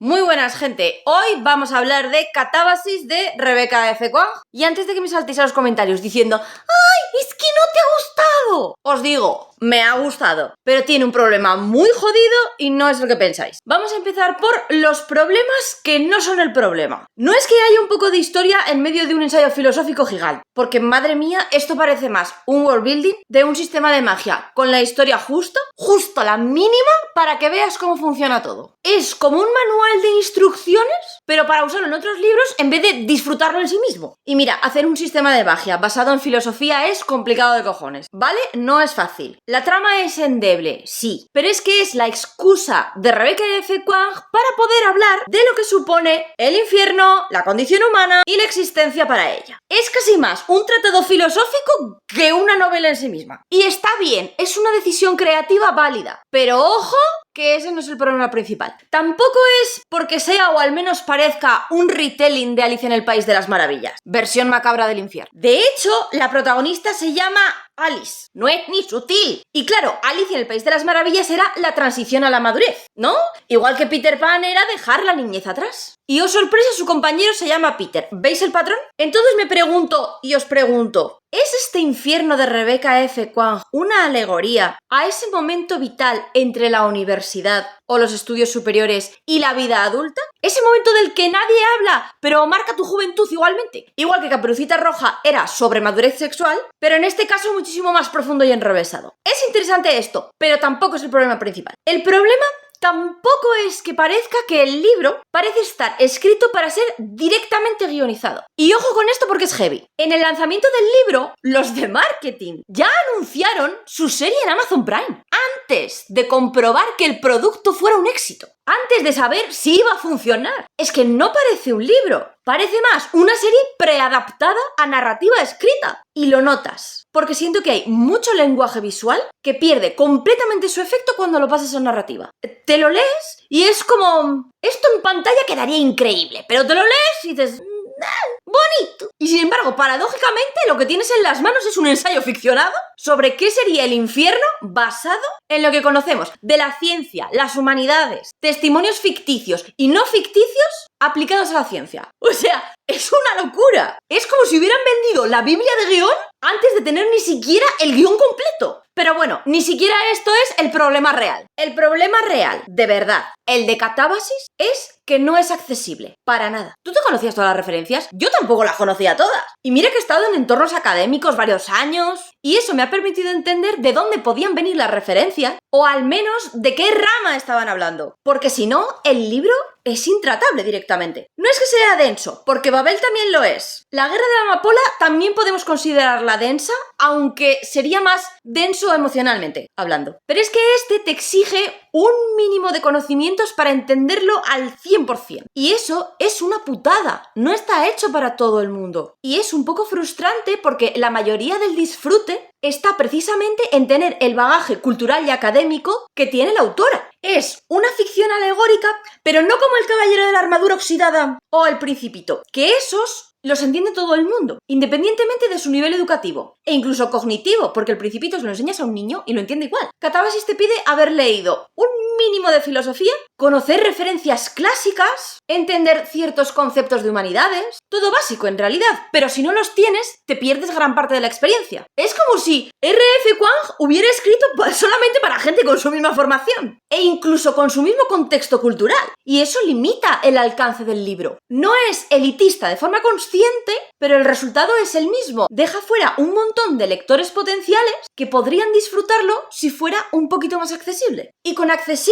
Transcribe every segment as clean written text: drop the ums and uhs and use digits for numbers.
Muy buenas, gente. Hoy vamos a hablar de Catábasis de Rebecca F. Kuang. Y antes de que me saltéis a los comentarios diciendo ¡ay, es que no te ha gustado! Os digo, me ha gustado, pero tiene un problema muy jodido y no es lo que pensáis. Vamos a empezar por los problemas que no son el problema. No es que haya un poco de historia en medio de un ensayo filosófico gigante, porque madre mía, esto parece más un world building de un sistema de magia con la historia justo la mínima para que veas cómo funciona todo. Es como un manual de instrucciones, pero para usarlo en otros libros en vez de disfrutarlo en sí mismo. Y mira, hacer un sistema de magia basado en filosofía es complicado de cojones, ¿vale? No es fácil. La trama es endeble, sí, pero es que es la excusa de Rebecca F. Kuang para poder hablar de lo que supone el infierno, la condición humana y la existencia para ella. Es casi más un tratado filosófico que una novela en sí misma. Y está bien, es una decisión creativa válida, pero ojo, que ese no es el problema principal. Tampoco es porque sea o al menos parezca un retelling de Alicia en el País de las Maravillas, versión macabra del infierno. De hecho, la protagonista se llama Alice, no es ni sutil. Y claro, Alicia en el País de las Maravillas era la transición a la madurez, ¿no? Igual que Peter Pan era dejar la niñez atrás. Y oh sorpresa, su compañero se llama Peter. ¿Veis el patrón? Entonces me pregunto y os pregunto, ¿es este infierno de Rebecca F. Kuang una alegoría a ese momento vital entre la universidad o los estudios superiores y la vida adulta? Ese momento del que nadie habla, pero marca tu juventud igualmente. Igual que Caperucita Roja era sobre madurez sexual, pero en este caso muchísimo más profundo y enrevesado. Es interesante esto, pero tampoco es el problema principal. El problema tampoco es que parezca que el libro parece estar escrito para ser directamente guionizado. Y ojo con esto porque es heavy. En el lanzamiento del libro, los de marketing ya anunciaron su serie en Amazon Prime, antes de comprobar que el producto fuera un éxito. Antes de saber si iba a funcionar. Es que no parece un libro, parece más una serie preadaptada a narrativa escrita. Y lo notas, porque siento que hay mucho lenguaje visual que pierde completamente su efecto cuando lo pasas a narrativa. Te lo lees y es como, esto en pantalla quedaría increíble, pero te lo lees y dices, bonito. Y sin embargo, paradójicamente, lo que tienes en las manos es un ensayo ficcionado sobre qué sería el infierno basado en lo que conocemos de la ciencia, las humanidades, testimonios ficticios y no ficticios aplicados a la ciencia. O sea, es una locura. Es como si hubieran vendido la Biblia de guión antes de tener ni siquiera el guión completo. Pero bueno, ni siquiera esto es el problema real. El problema real, de verdad, el de Catábasis, es que no es accesible. Para nada. ¿Tú te conocías todas las referencias? Yo tampoco las conocía todas. Y mira que he estado en entornos académicos varios años, y eso me ha permitido entender de dónde podían venir las referencias, o al menos de qué rama estaban hablando. Porque si no, el libro es intratable directamente. No es que sea denso, porque Babel también lo es. La Guerra de la Amapola también podemos considerarla densa, aunque sería más denso emocionalmente hablando. Pero es que este te exige un mínimo de conocimientos para entenderlo al 100%. Y eso es una putada. No está hecho para todo el mundo. Y es un poco frustrante porque la mayoría del disfrute está precisamente en tener el bagaje cultural y académico que tiene la autora. Es una ficción alegórica, pero no como El Caballero de la Armadura Oxidada o El Principito, que esos los entiende todo el mundo, independientemente de su nivel educativo, e incluso cognitivo, porque El Principito se lo enseñas a un niño y lo entiende igual. Catábasis te pide haber leído un mínimo de filosofía, conocer referencias clásicas, entender ciertos conceptos de humanidades, todo básico en realidad, pero si no los tienes, te pierdes gran parte de la experiencia. Es como si R.F. Kuang hubiera escrito solamente para gente con su misma formación, e incluso con su mismo contexto cultural, y eso limita el alcance del libro. No es elitista de forma consciente, pero el resultado es el mismo. Deja fuera un montón de lectores potenciales que podrían disfrutarlo si fuera un poquito más accesible. Y con accesible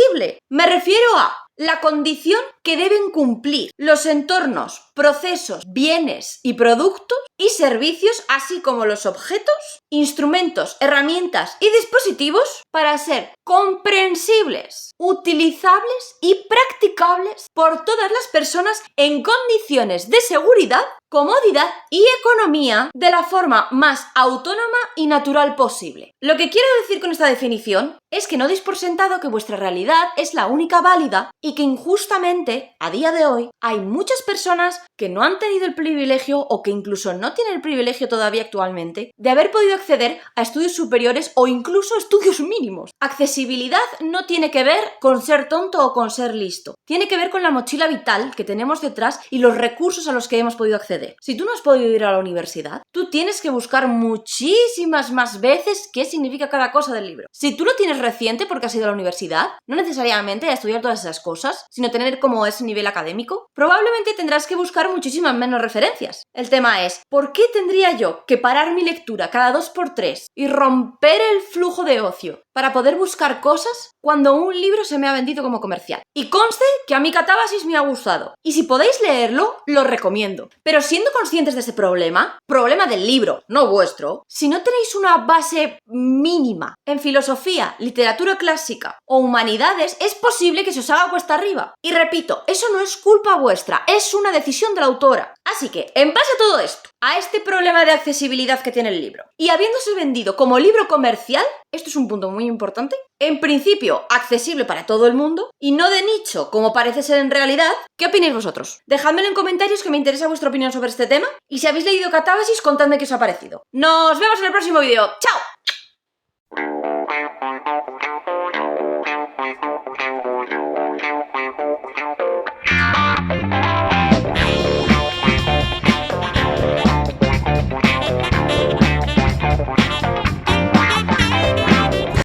me refiero a la condición que deben cumplir los entornos, procesos, bienes y productos y servicios, así como los objetos, instrumentos, herramientas y dispositivos para ser comprensibles, utilizables y practicables por todas las personas en condiciones de seguridad, comodidad y economía de la forma más autónoma y natural posible. Lo que quiero decir con esta definición es que no deis por sentado que vuestra realidad es la única válida y que injustamente, a día de hoy, hay muchas personas que no han tenido el privilegio o que incluso no tienen el privilegio todavía actualmente de haber podido acceder a estudios superiores o incluso estudios mínimos. Accesibilidad no tiene que ver con ser tonto o con ser listo. Tiene que ver con la mochila vital que tenemos detrás y los recursos a los que hemos podido acceder. Si tú no has podido ir a la universidad, tú tienes que buscar muchísimas más veces qué significa cada cosa del libro. Si tú lo tienes reciente porque has ido a la universidad, no necesariamente a estudiar todas esas cosas, sino tener como ese nivel académico, probablemente tendrás que buscar muchísimas menos referencias. El tema es, ¿por qué tendría yo que parar mi lectura cada 2x3 y romper el flujo de ocio para poder buscar cosas cuando un libro se me ha vendido como comercial? Y conste que a mí Catábasis me ha gustado. Y si podéis leerlo, lo recomiendo. Pero siendo conscientes de ese problema del libro, no vuestro, si no tenéis una base mínima en filosofía, literatura clásica o humanidades, es posible que se os haga cuesta arriba. Y repito, eso no es culpa vuestra, es una decisión de la autora. Así que, en base a todo esto, a este problema de accesibilidad que tiene el libro, y habiéndose vendido como libro comercial, esto es un punto muy importante, en principio accesible para todo el mundo y no de nicho como parece ser en realidad, ¿qué opináis vosotros? Dejádmelo en comentarios que me interesa vuestra opinión sobre este tema y si habéis leído Catábasis, contadme qué os ha parecido. ¡Nos vemos en el próximo vídeo! ¡Chao!